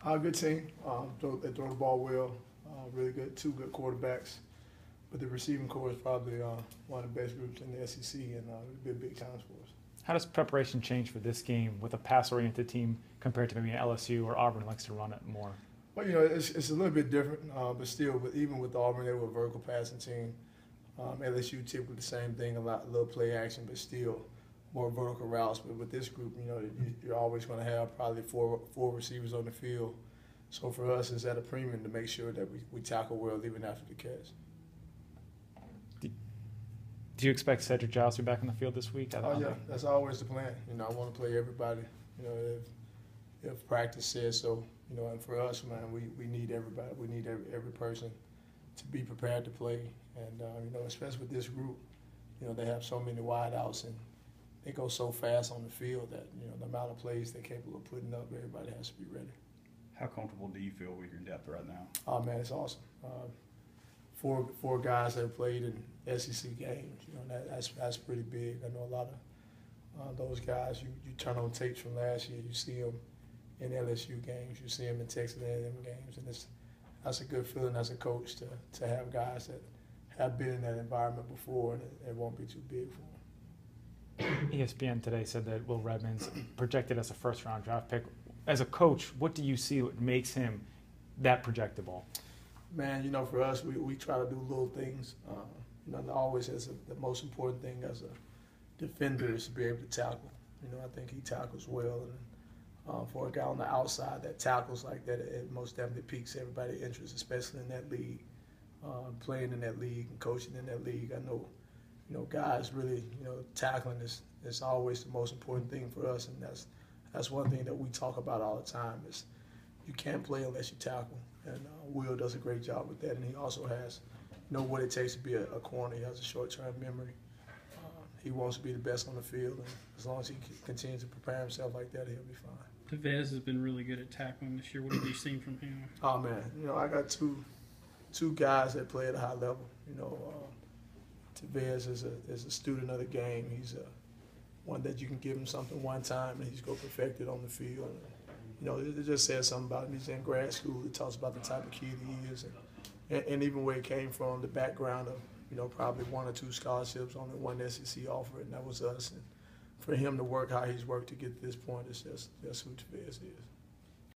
Good team. They throw the ball well. Really good, two good quarterbacks. But the receiving core is probably one of the best groups in the SEC, and it'll be a big challenge for us. How does preparation change for this game with a pass-oriented team compared to maybe LSU or Auburn likes to run it more? Well, it's a little bit different, but still, even with Auburn, they were a vertical passing team. LSU typically the same thing, a little play action, but still more vertical routes. But with this group, you're always going to have probably four receivers on the field. So for us, it's at a premium to make sure that we tackle well even after the catch. Do you expect Cedric Giles to be back in the field this week? Oh, yeah, that's always the plan. I want to play everybody, if practice says so. And for us, man, we need everybody. We need every person to be prepared to play. And, especially with this group, they have so many wide outs and they go so fast on the field that, the amount of plays they're capable of putting up, everybody has to be ready. How comfortable do you feel with your depth right now? Oh, man, it's awesome. Four guys that have played in SEC games, that's pretty big. I know a lot of those guys, you turn on tapes from last year, you see them in LSU games, you see them in Texas A&M games, and that's a good feeling as a coach to have guys that have been in that environment before, and it won't be too big for them. ESPN today said that Will Redmond's projected as a first-round draft pick. As a coach, what do you see what makes him that projectable? Man, for us, we try to do little things. Always the most important thing as a defender is to be able to tackle. I think he tackles well, and for a guy on the outside that tackles like that, it most definitely piques everybody's interest, especially in that league. Playing in that league and coaching in that league, I know, guys really, tackling is always the most important thing for us, and that's one thing that we talk about all the time is you can't play unless you tackle. And Will does a great job with that, and he also has what it takes to be a corner. He has a short-term memory. He wants to be the best on the field, and as long as he continues to prepare himself like that, he'll be fine. Tevez has been really good at tackling this year. What have you seen from him? Oh, man, I got two guys that play at a high level. Tevez is a student of the game. He's one that you can give him something one time, and he's going to perfect it on the field. It just says something about him. He's in grad school. It talks about the type of kid he is, and even where he came from, the background of, probably one or two scholarships, only one SEC offer, and that was us. And for him to work how he's worked to get to this point is just who Tevez is.